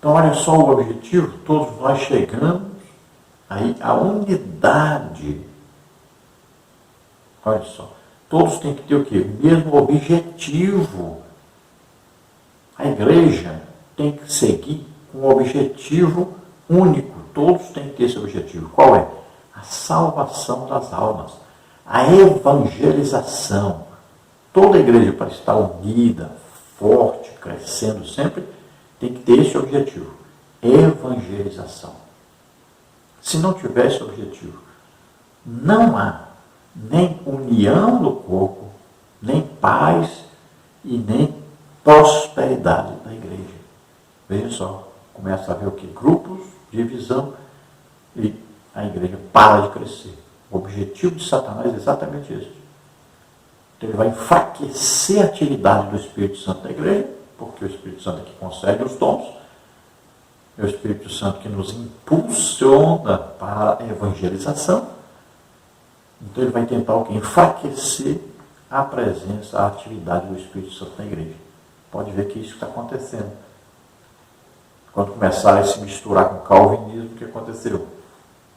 Então, olha só o objetivo, todos nós chegamos aí à unidade. Olha só, todos têm que ter o quê? O mesmo objetivo. A igreja tem que seguir um objetivo único. Todos têm que ter esse objetivo. Qual é? A salvação das almas. A evangelização. Toda a igreja, para estar unida, forte, crescendo sempre, tem que ter esse objetivo. Evangelização. Se não tiver esse objetivo, não há nem união no corpo, nem paz e nem prosperidade da igreja. Veja só, começa a haver o quê? Grupos, divisão, e a igreja para de crescer. O objetivo de Satanás é exatamente esse. Então ele vai enfraquecer a atividade do Espírito Santo da igreja, porque o Espírito Santo é que concede os dons, é o Espírito Santo que nos impulsiona para a evangelização. Então ele vai tentar o quê? Enfraquecer a presença, a atividade do Espírito Santo na igreja. Pode ver que isso está acontecendo. Quando começaram a se misturar com o calvinismo, o que aconteceu?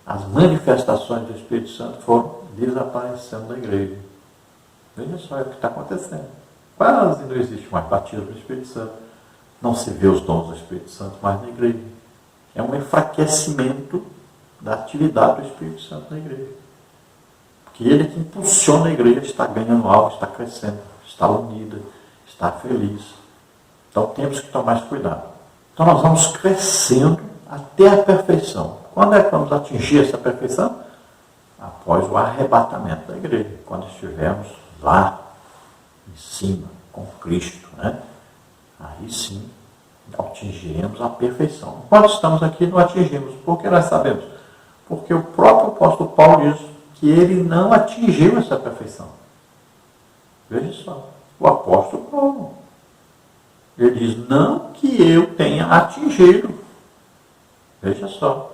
As manifestações do Espírito Santo foram desaparecendo da igreja. Veja só, é o que está acontecendo. Quase não existe mais batismo do Espírito Santo. Não se vê os dons do Espírito Santo mais na igreja. É um enfraquecimento da atividade do Espírito Santo na igreja. Porque ele que impulsiona a igreja, está ganhando algo, está crescendo, está unida, está feliz. Então temos que tomar esse cuidado. Então nós vamos crescendo até a perfeição. Quando é que vamos atingir essa perfeição? Após o arrebatamento da igreja, quando estivermos lá em cima, com Cristo, né? Aí sim, atingiremos a perfeição. Enquanto estamos aqui, não atingimos. Por que nós sabemos? Porque o próprio apóstolo Paulo diz que ele não atingiu essa perfeição. Veja só, o apóstolo Paulo. Ele diz, não que eu tenha atingido. Veja só.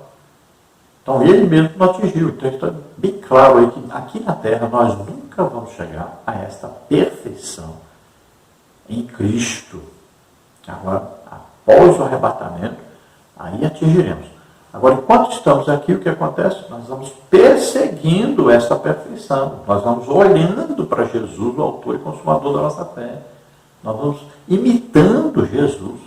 Então ele mesmo não atingiu. Então está bem claro aí que aqui na Terra nós nunca vamos chegar a esta perfeição em Cristo. Agora, após o arrebatamento, aí atingiremos. Agora, enquanto estamos aqui, o que acontece? Nós vamos perseguindo essa perfeição. Nós vamos olhando para Jesus, o autor e consumador da nossa fé. Nós vamos imitando Jesus.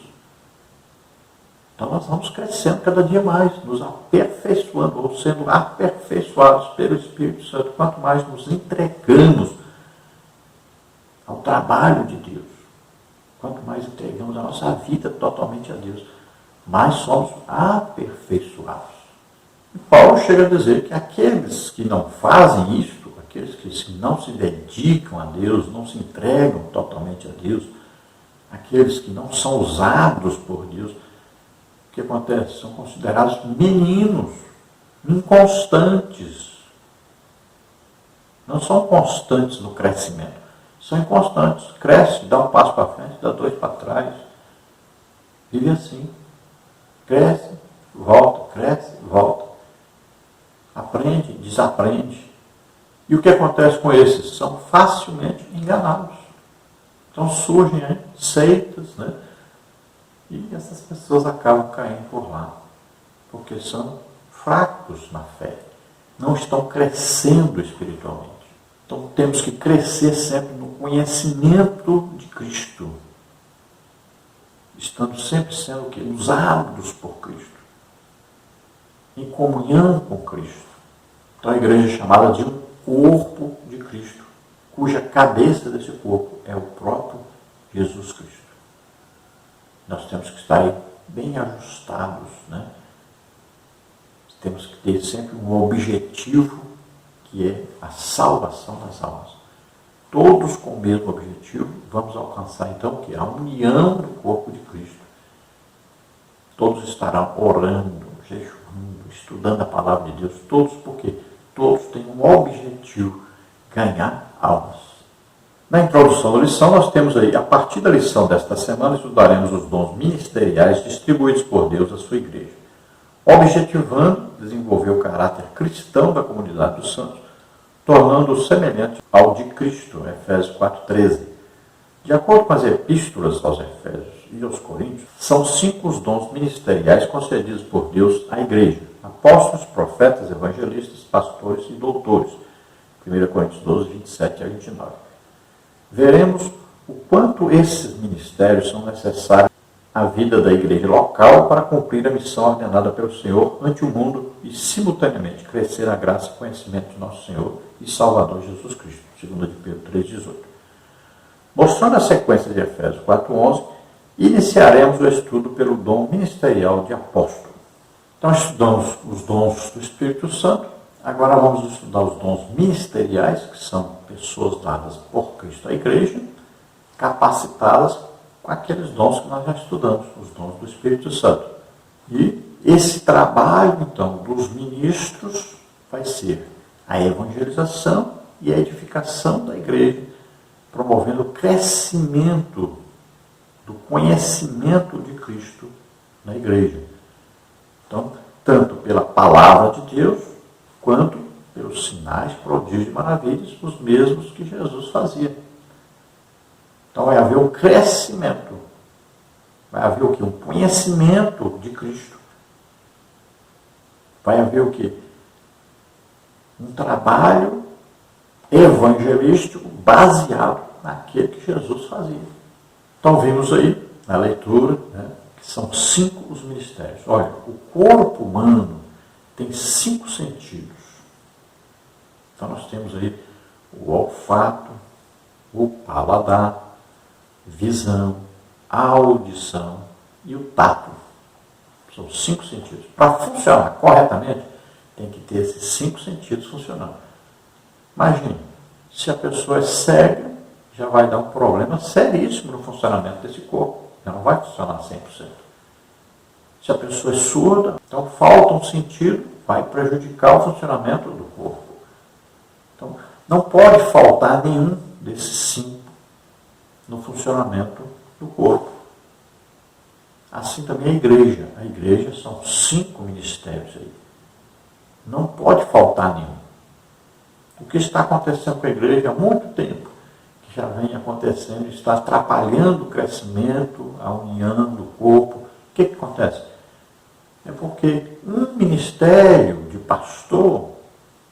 Então nós vamos crescendo cada dia mais, nos aperfeiçoando, ou sendo aperfeiçoados pelo Espírito Santo, quanto mais nos entregamos ao trabalho de Deus, quanto mais entregamos a nossa vida totalmente a Deus, mais somos aperfeiçoados. E Paulo chega a dizer que aqueles que não fazem isto, aqueles que não se dedicam a Deus, não se entregam totalmente a Deus, aqueles que não são usados por Deus, o que acontece? São considerados meninos, inconstantes. Não são constantes no crescimento. São inconstantes. Cresce, dá um passo para frente, dá dois para trás. Vive assim. Cresce, volta. Aprende, desaprende. E o que acontece com esses? São facilmente enganados. Então surgem aí seitas, né? E essas pessoas acabam caindo por lá, porque são fracos na fé, não estão crescendo espiritualmente. Então temos que crescer sempre no conhecimento de Cristo, estando sempre sendo usados por Cristo, em comunhão com Cristo. Então a igreja é chamada de um corpo de Cristo, cuja cabeça desse corpo é o próprio Jesus Cristo. Nós temos que estar aí bem ajustados, né? Temos que ter sempre um objetivo, que é a salvação das almas. Todos com o mesmo objetivo, vamos alcançar então o que? A união do corpo de Cristo. Todos estarão orando, jejuando, estudando a palavra de Deus, todos porque todos têm um objetivo, ganhar almas. Na introdução da lição, nós temos aí, a partir da lição desta semana, estudaremos os dons ministeriais distribuídos por Deus à sua igreja, objetivando desenvolver o caráter cristão da comunidade dos santos, tornando-o semelhante ao de Cristo, Efésios 4,13. De acordo com as epístolas aos Efésios e aos Coríntios, são 5 os dons ministeriais concedidos por Deus à igreja: apóstolos, profetas, evangelistas, pastores e doutores. 1 Coríntios 12, 27 a 29. Veremos o quanto esses ministérios são necessários à vida da igreja local para cumprir a missão ordenada pelo Senhor ante o mundo e, simultaneamente, crescer a graça e conhecimento de nosso Senhor e Salvador Jesus Cristo. 2 de Pedro 3,18. Mostrando a sequência de Efésios 4,11, iniciaremos o estudo pelo dom ministerial de apóstolo. Então, estudamos os dons do Espírito Santo. Agora vamos estudar os dons ministeriais, que são pessoas dadas por Cristo à igreja, capacitadas com aqueles dons que nós já estudamos, os dons do Espírito Santo. E esse trabalho, então, dos ministros vai ser a evangelização e a edificação da igreja, promovendo o crescimento do conhecimento de Cristo na igreja. Então, tanto pela palavra de Deus, quanto pelos sinais, prodígios e maravilhas, os mesmos que Jesus fazia. Então vai haver um crescimento, vai haver o quê? Um conhecimento de Cristo. Vai haver o quê? Um trabalho evangelístico baseado naquilo que Jesus fazia. Então vimos aí na leitura, que são 5 os ministérios. Olha, o corpo humano tem 5 sentidos. Então nós temos aí o olfato, o paladar, visão, a audição e o tato. São 5 sentidos. Para funcionar corretamente, tem que ter esses 5 sentidos funcionando. Imagine, se a pessoa é cega, já vai dar um problema seríssimo no funcionamento desse corpo. Já não vai funcionar 100%. Se a pessoa é surda, então falta um sentido, vai prejudicar o funcionamento do corpo. Então, não pode faltar nenhum desses 5 no funcionamento do corpo. Assim também a igreja. A igreja são 5 ministérios aí. Não pode faltar nenhum. O que está acontecendo com a igreja há muito tempo, que já vem acontecendo, está atrapalhando o crescimento, a união do corpo. O que acontece? É porque um ministério de pastor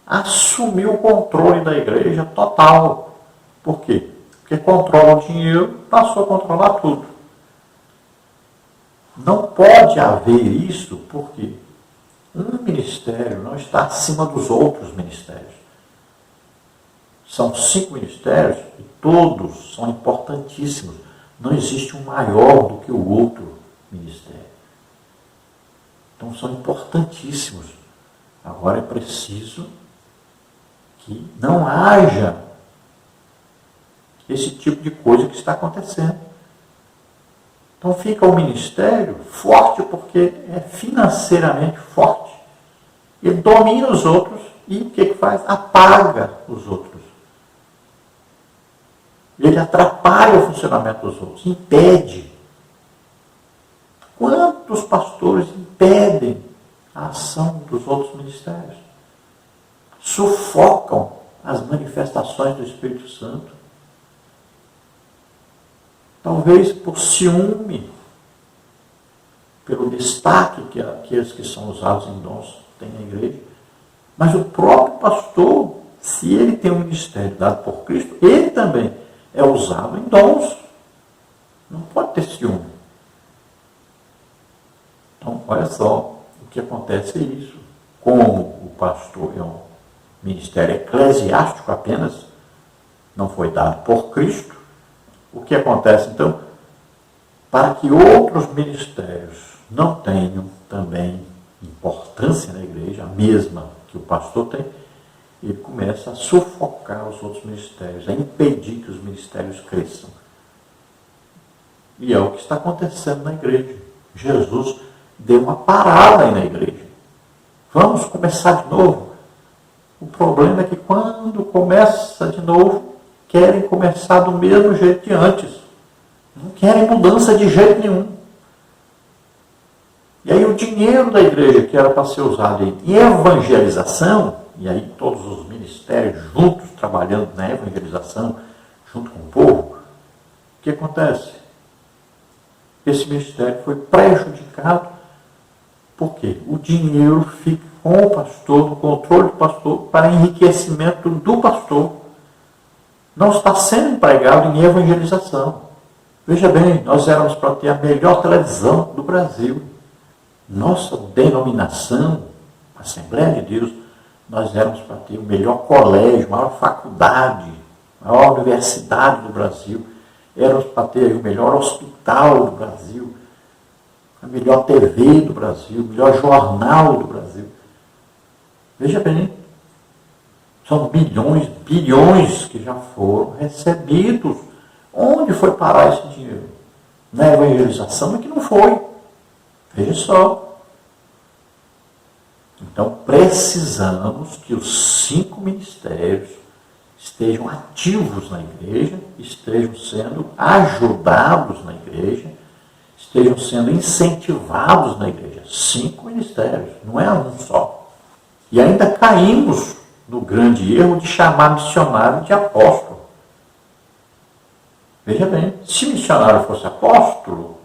assumiu o controle da igreja total. Por quê? Porque controla o dinheiro, passou a controlar tudo. Não pode haver isso porque um ministério não está acima dos outros ministérios. São 5 ministérios e todos são importantíssimos. Não existe um maior do que o outro ministério. Então são importantíssimos. Agora é preciso que não haja esse tipo de coisa que está acontecendo. Então fica o ministério forte porque é financeiramente forte. Ele domina os outros e o que faz? Apaga os outros. Ele atrapalha o funcionamento dos outros, impede. Quantos pastores impedem a ação dos outros ministérios? Sufocam as manifestações do Espírito Santo. Talvez por ciúme, pelo destaque que aqueles que são usados em dons têm na igreja. Mas o próprio pastor, se ele tem um ministério dado por Cristo, ele também é usado em dons. Não pode ter ciúme. Então, olha só, o que acontece é isso. Como o pastor é um ministério eclesiástico apenas, não foi dado por Cristo, o que acontece então? Para que outros ministérios não tenham também importância na igreja, a mesma que o pastor tem, ele começa a sufocar os outros ministérios, a impedir que os ministérios cresçam. E é o que está acontecendo na igreja. Jesus deu uma parada aí na igreja. Vamos começar de novo. O problema é que quando começa de novo, querem começar do mesmo jeito de antes. Não querem mudança de jeito nenhum. E aí o dinheiro da igreja, que era para ser usado em evangelização, e aí todos os ministérios juntos, trabalhando na evangelização, junto com o povo, o que acontece? esse ministério foi prejudicado, porque o dinheiro fica com o pastor, no controle do pastor, para enriquecimento do pastor. Não está sendo empregado em evangelização. Veja bem, nós éramos para ter a melhor televisão do Brasil. Nossa denominação, Assembleia de Deus, nós éramos para ter o melhor colégio, a maior faculdade, a maior universidade do Brasil. Éramos para ter o melhor hospital do Brasil, a melhor TV do Brasil, o melhor jornal do Brasil. Veja bem, são bilhões, bilhões que já foram recebidos. Onde foi parar esse dinheiro? Na evangelização é que não foi. Veja só. Então, precisamos que os 5 ministérios estejam ativos na igreja, estejam sendo ajudados na igreja, estejam sendo incentivados na igreja. 5 ministérios, não é um só. E ainda caímos no grande erro de chamar missionário de apóstolo. Veja bem, se missionário fosse apóstolo,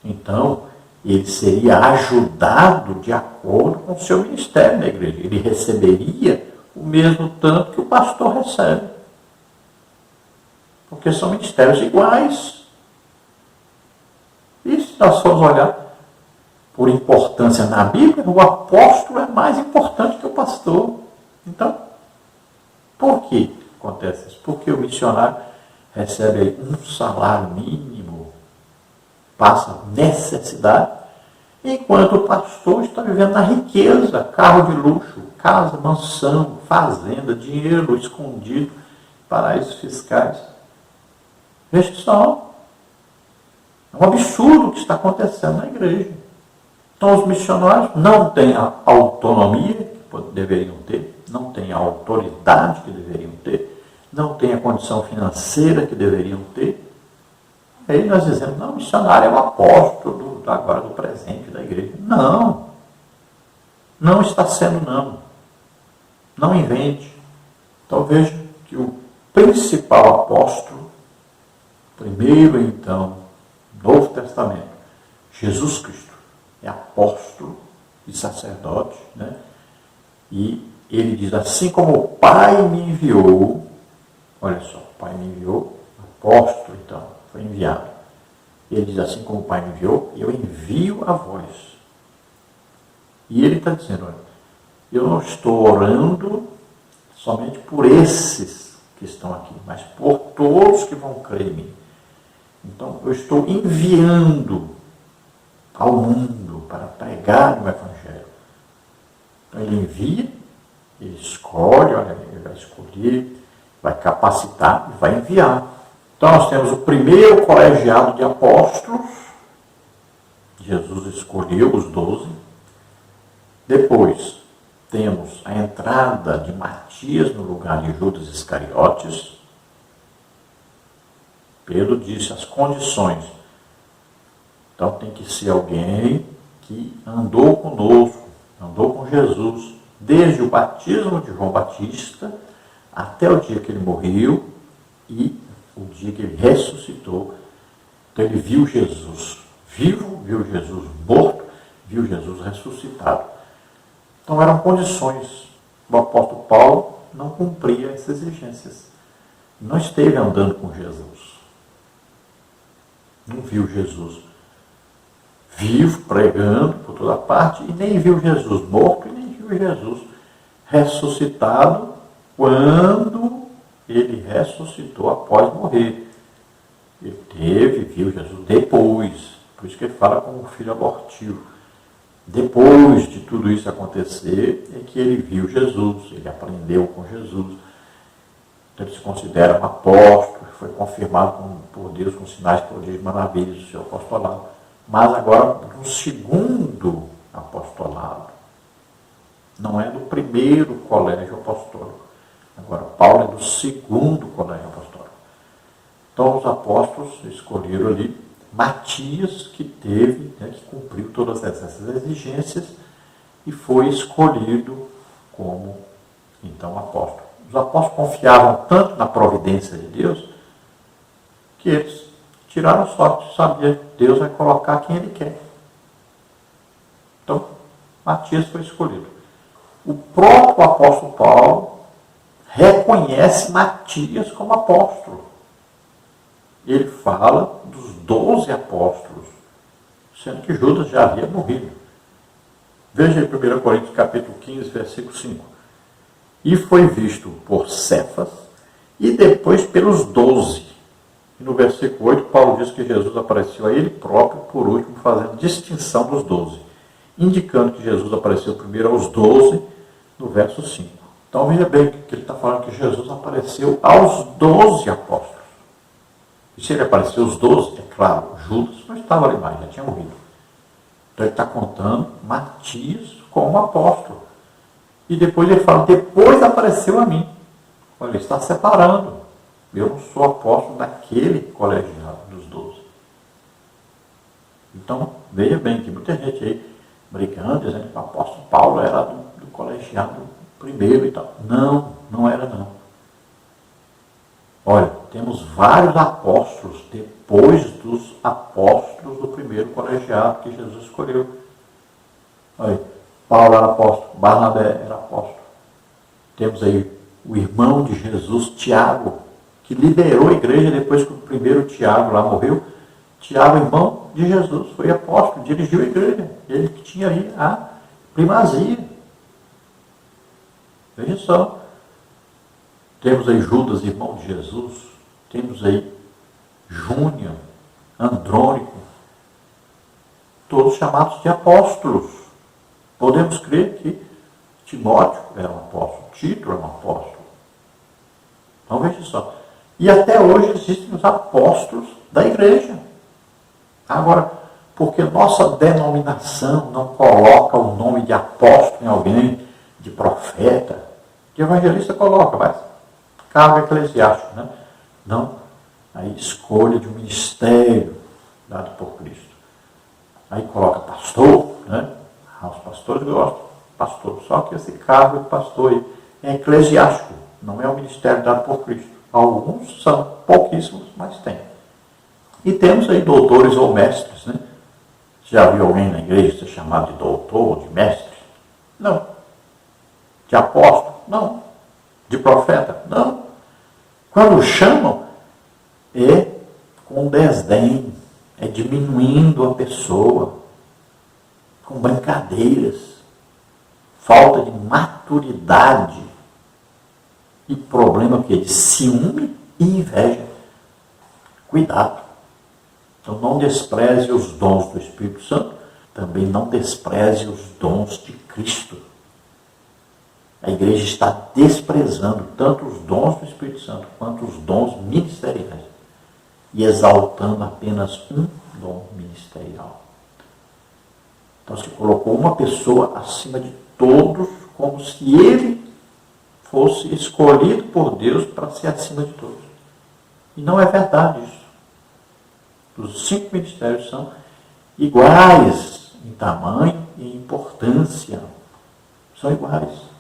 então ele seria ajudado de acordo com o seu ministério na igreja. Ele receberia o mesmo tanto que o pastor recebe. Porque são ministérios iguais. E se nós formos olhar por importância na Bíblia, o apóstolo é mais importante que o pastor. Então, por que acontece isso? Porque o missionário recebe um salário mínimo, passa necessidade, enquanto o pastor está vivendo na riqueza, carro de luxo, casa, mansão, fazenda, dinheiro escondido, paraísos fiscais. Veja só, é um absurdo o que está acontecendo na igreja. Então os missionários não têm a autonomia que deveriam ter, não têm a autoridade que deveriam ter, não têm a condição financeira que deveriam ter. Aí nós dizemos, não, o missionário é o apóstolo agora do presente da igreja. Não. Não está sendo, não. Não invente. Então veja que o principal apóstolo, primeiro então, Novo Testamento, Jesus Cristo, é apóstolo e sacerdote, né? E ele diz, assim como o Pai me enviou, olha só, o Pai me enviou, apóstolo então, foi enviado. Ele diz, assim como o Pai me enviou, eu envio a vós. E ele está dizendo, olha, eu não estou orando somente por esses que estão aqui, mas por todos que vão crer em mim. Então, eu estou enviando ao mundo para pregar o Evangelho. Então, ele envia, ele escolhe, olha, ele vai escolher, vai capacitar e vai enviar. Então, nós temos o primeiro colegiado de apóstolos. Jesus escolheu os 12. Depois, temos a entrada de Matias no lugar de Judas Iscariotes. Pedro disse as condições. Então, tem que ser alguém que andou conosco, andou com Jesus, desde o batismo de João Batista até o dia que ele morreu e o dia que ele ressuscitou. Então ele viu Jesus vivo, viu Jesus morto, viu Jesus ressuscitado. Então eram condições. O apóstolo Paulo não cumpria essas exigências. Não esteve andando com Jesus. Não viu Jesus vivo, pregando por toda parte, e nem viu Jesus morto, e nem viu Jesus ressuscitado quando ele ressuscitou após morrer. Ele viu Jesus depois. Por isso que ele fala como um filho abortivo. Depois de tudo isso acontecer, é que ele viu Jesus, ele aprendeu com Jesus. Então ele se considera um apóstolo, foi confirmado por Deus com sinais, prodígios e maravilhas do seu apostolado. Mas agora, no segundo apostolado, não é do primeiro colégio apostólico. Agora, Paulo é do segundo colégio apostólico. Então, os apóstolos escolheram ali Matias, que teve, que cumpriu todas essas exigências e foi escolhido como, então, apóstolo. Os apóstolos confiavam tanto na providência de Deus que eles tiraram sorte, sabia que Deus vai colocar quem Ele quer. Então, Matias foi escolhido. O próprio apóstolo Paulo reconhece Matias como apóstolo. Ele fala dos 12 apóstolos, sendo que Judas já havia morrido. Veja em 1 Coríntios capítulo 15, versículo 5. E foi visto por Cefas e depois pelos 12. E no versículo 8, Paulo diz que Jesus apareceu a ele próprio, por último, fazendo distinção dos 12, indicando que Jesus apareceu primeiro aos 12, no verso 5. Então veja bem que ele está falando que Jesus apareceu aos 12 apóstolos. E se ele apareceu aos 12, é claro, Judas não estava ali mais, já tinha morrido. Então ele está contando Matias como apóstolo. E depois ele fala, depois apareceu a mim. Olha, ele está separando. Eu não sou apóstolo daquele colegiado dos 12. Então, veja bem que muita gente aí brincando, dizendo que o apóstolo Paulo era do colegiado primeiro e tal. Não, não era não. Olha, temos vários apóstolos depois dos apóstolos do primeiro colegiado que Jesus escolheu. Olha, Paulo era apóstolo, Barnabé era apóstolo. Temos aí o irmão de Jesus, Tiago, que liderou a igreja depois que o primeiro Tiago lá morreu. Tiago, irmão de Jesus, foi apóstolo, dirigiu a igreja. Ele que tinha aí a primazia. Veja só. Temos aí Judas, irmão de Jesus. Temos aí Júnior, Andrônico. Todos chamados de apóstolos. Podemos crer que Timóteo era um apóstolo, Tito era um apóstolo. Então veja só. E até hoje existem os apóstolos da igreja. Agora, porque nossa denominação não coloca o nome de apóstolo em alguém, de profeta, de evangelista coloca, mas cargo eclesiástico, né? Não, a escolha de um ministério dado por Cristo. Aí coloca pastor, né? Os pastores gostam, pastor, só que esse cargo de pastor aí é eclesiástico, não é um ministério dado por Cristo. Alguns são, pouquíssimos, mas tem. E temos aí doutores ou mestres, né? Já viu alguém na igreja ser chamado de doutor, de mestre? Não. De apóstolo? Não. De profeta? Não. Quando chamam, é com desdém, é diminuindo a pessoa, com brincadeiras, falta de maturidade e problema que é de ciúme e inveja. Cuidado. Então não despreze os dons do Espírito Santo, também não despreze os dons de Cristo. A igreja está desprezando tanto os dons do Espírito Santo quanto os dons ministeriais e exaltando apenas um dom ministerial. Então se colocou uma pessoa acima de todos, como se ele fosse escolhido por Deus para ser acima de todos. E não é verdade isso. Os 5 ministérios são iguais em tamanho e importância. São iguais.